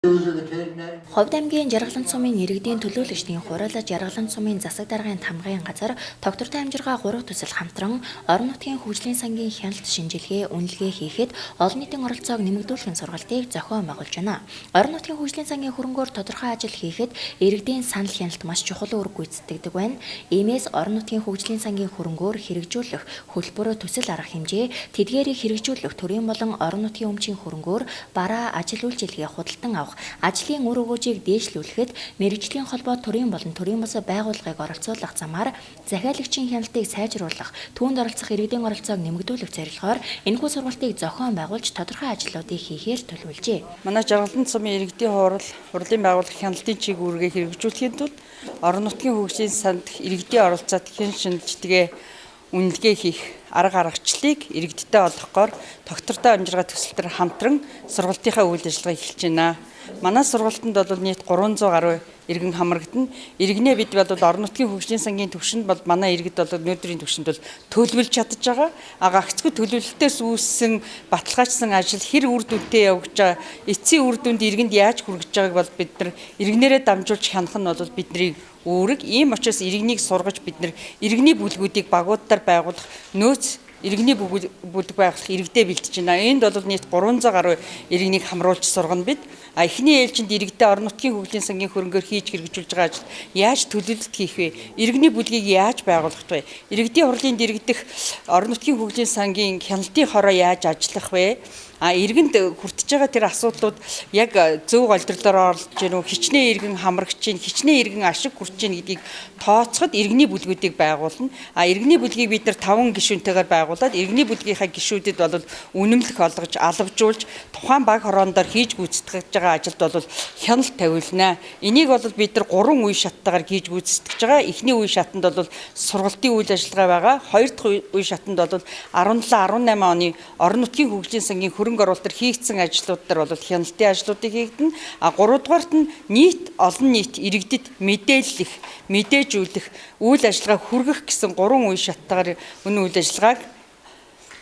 Ховд аймгийн Жаргалант сумын иргэдийн төлөөлөгчдийн хурал Жаргалант сумын засаг даргын тамгын газар тогтвортой амжиргаа 3 төсөл хамтран орон нутгийн хөгжлийн сангийн хяналт шинжилгээ үнэлгээ хийхэд олон нийтийн оролцоог нэмэгдүүлэх сургалтыг зохион байгуулж байна. Орон нутгийн хөгжлийн сангийн хөрөнгөөр тодорхой ажил хийхэд иргэдийн санал хяналт маш чухал үүрэг гүйцэтгэдэг байна. Иймээс орон нутгийн хөгжлийн сангийн хөрөнгөөр хэрэгжүүлэх хөлбөр төсөл арга хэмжээ, тэдгээрийг хэрэгжүүлэх төрийн болон орон нутгийн өмчийн хөрөнгөөр бараа ажил үйлчилгээ худалдан авах, ажлын үр өгөөжийг дээшлүүлэхэд мэргэжлийн холбоо төрийн болон төрийн бус байгууллагыг оролцуулах замаар захиалагчийн хяналтыг сайжруулах, түүнд оролцох иргэдийн оролцоог нэмэгдүүлэх зорилгоор энэхүү сургалтыг зохион байгуулж тодорхой ажлуудыг хийхээр төлөвлөжээ. Манай Жаргалант сумын иргэдийн хурлын байгууллага хяналтын чиг үүргээ хэрэгжүүлэхийн тулд орон нутгийн хөгжлийн санд иргэдийн оролцоод хэн шинжилгээ үнэлгээ хийх арга аргачлалыг иргэдтэй олгохоор тогтвортой амжиргаа төсөлтөр хамтран сургалтынхаа үйл ажиллагаа эхэлж байна. Манай сургалтанд бол нийт 300 гаруй иргэн хамрагдана. Иргэнээ бид бол орон нутгийн хөгжлийн сангийн түвшинд бол манай иргэд бол өнөөдрийн түвшинд бол төлөвлөж чадж байгаа. Гагцгүй төлөвлөлтөөс үүссэн баталгаажсан ажил хэр үр дүнтэй явж байгаа, эцсийн үр дүнд иргэнд яаж хүргэж байгааг бол бид нар иргэнээрээ дамжуулж хянах нь бол бидний үүрэг. Ийм учраас иргэнийг сургаж бид нар иргэний бүлгүүдийг багуудаар байгуулах нөөц иргэний бүлэг байгуулах иргэдээ бэлтэж байна. Энд бол нийт 300 гаруй иргэнийг хамруулж сургана бид. Эхний ээлжинд иргэдээ орон нутгийн хөгжлийн сангийн хөрөнгөөр хийж хэрэгжүүлж байгаа ажил яаж төлөвлөлт хийх вэ? Иргэний бүлгийг яаж байгуулах вэ? Иргэдийн хурлын дэргэдэх орон нутгийн хөгжлийн сангийн хяналтын хороо яаж ажиллах вэ? Иргэнд хүртэж байгаа тэр асуудлууд яг зөв голдролоор орлож гэнэ үү, хичнээн иргэн хамрагч чинь, хичнээн иргэн ашиг хүрч гэнэ гэдгийг тооцоход иргэний бүлгүүдийг байгуулна. Иргэний бүлгийг бид нар 5 гишүүнтэйгээр байгуулад иргэний бүлгийнхаа гишүүдэд бол үнэмлэх олгож, алавжуулж тухайн баг хороондоор хийж гүйцэтгэж байгаа ажилд бол хяналт тавиулна. Энийг бол бид нар 3 үе шаттайгаар хийж гүйцэтгэж байгаа. Эхний үе шатанд бол сургалтын үйл ажиллагаа байгаа. Хоёр дахь үе шатанд бол 17-18 оны орон нутгийн хөгжлийн сангийн хөрөнгө оруулалтаар хийгдсэн ажлууд дээр бол хяналтын ажлуудыг хийгдэнэ. 3 дугаарт нь олон нийт иргэдэд мэдээлэх, мэдээжүүлэх, үйл ажиллагаа хүргэх гэсэн 3 үе шаттайгаар үнэ үйл ажиллагааг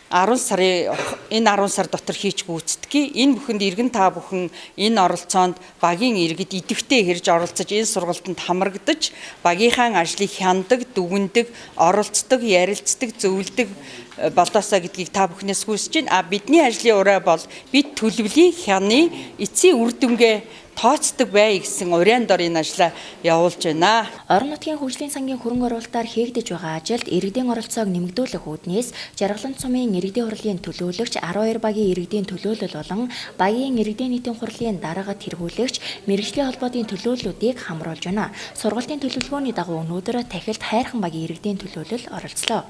10 сар дотор хийж гүйцэтгэе. Энэ бүхэнд иргэн та бүхэн энэ оролцоонд багийн иргэд идэвхтэй хэрж оролцож энэ сургалтанд хамрагдаж багийнхаа ажлыг хяндаг, дүгндэг, оролцдог, ярилцдаг, зөвлөдөг болоосаа гэдгийг та бүхнээс хүсэж байна. Бидний ажлын ураа бол бид төлөвлөе, хяны, эцсийн үр дүнгээ тооцдог бай гэсэн уриан дор энэ ажлаа явуулж байна. Орон нутгийн хөгжлийн сангийн хөрөнгө оруулалтаар хийгдэж байгаа ажилд иргэдийн оролцоог нэмэгдүүлэх үүднээс Жаргалант сумын иргэдийн хурлын төлөөлөгч 12 багийн иргэдийн төлөөлөл болон багийн иргэдийн нийтийн хурлын дараагад тэргүүлэгч мэргэжлийн холбоодын төлөөллүүдийг хамруулж байна. Сургалтын төлөвлөгөөний дагуу өнөөдөр Тахилд хайрхан багийн иргэдийн төлөөлөл оролцлоо.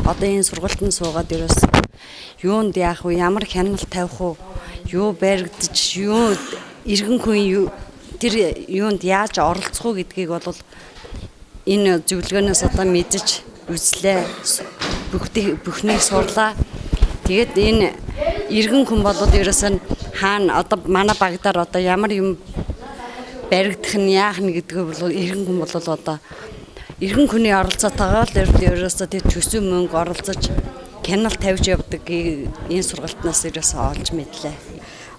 Одоо энэ сургалтанд суугаад ерөөс юунд яах вэ? Ямар хяналт тавих вэ? Юу баригдаж, юу иргэн хүн тэр юунд яаж оролцох уу гэдгийг бол энэ зөвлөгөөнөөс одоо мэдэж үзлээ. Бүхнийг сурлаа. Тэгээд энэ иргэн хүн бол ерөөсөө хаана одоо манай багтаар одоо ямар юм баригдах нь яах нь гэдгийг бол иргэн хүн бол одоо иргэн хүний оролцоотойгоо л ерөөсөө тэр төсөв мөнгө оролцож хяналт тавьж явдаг энэ сургалтнаас ерөөсөө олж мэдлээ.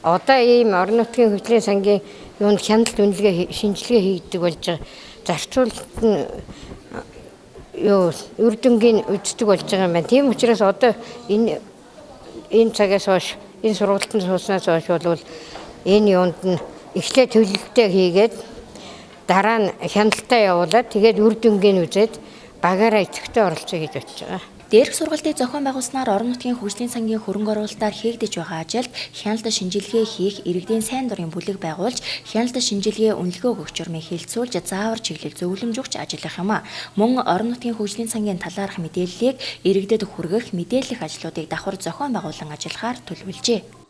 Одоо ийм орон нутгийн хөгжлийн сангийн юунд хяналт үнэлгээ шинжилгээ хийгдэг болж байгаа. Зарцуулалт нь үр дүнгийн үздэг болж байгаа юм байна. Тийм учраас одоо энэ цагаас хойш энэ сургалтанд сууснаас хойш бол энэ юунд нь эхлээ төлөвлөлтөө хийгээд дараа нь хяналтаа явуулаад тэгээд үр дүнгийн үзээд багаараа идэвхтэй оролцоо хийж очиж байгаа. Дээрх сургалтыг зохион байгуулснаар орон нутгийн хөгжлийн сангийн хөрөнгө оруулалтаар хийгдэж байгаа ажилд хяналт шинжилгээ хийх иргэдийн сайн дурын бүлэг байгуулж хяналт шинжилгээ үнэлгээ өгөх журмыг хэлэлцүүлж заавар чиглэл зөвлөмж өгч ажиллах юм. Мөн орон нутгийн хөгжлийн сангийн талаарх мэдээллийг иргэдэд хүргэх мэдээлэх ажлуудыг давхар зохион байгуулан ажиллахаар төлөвлөжээ.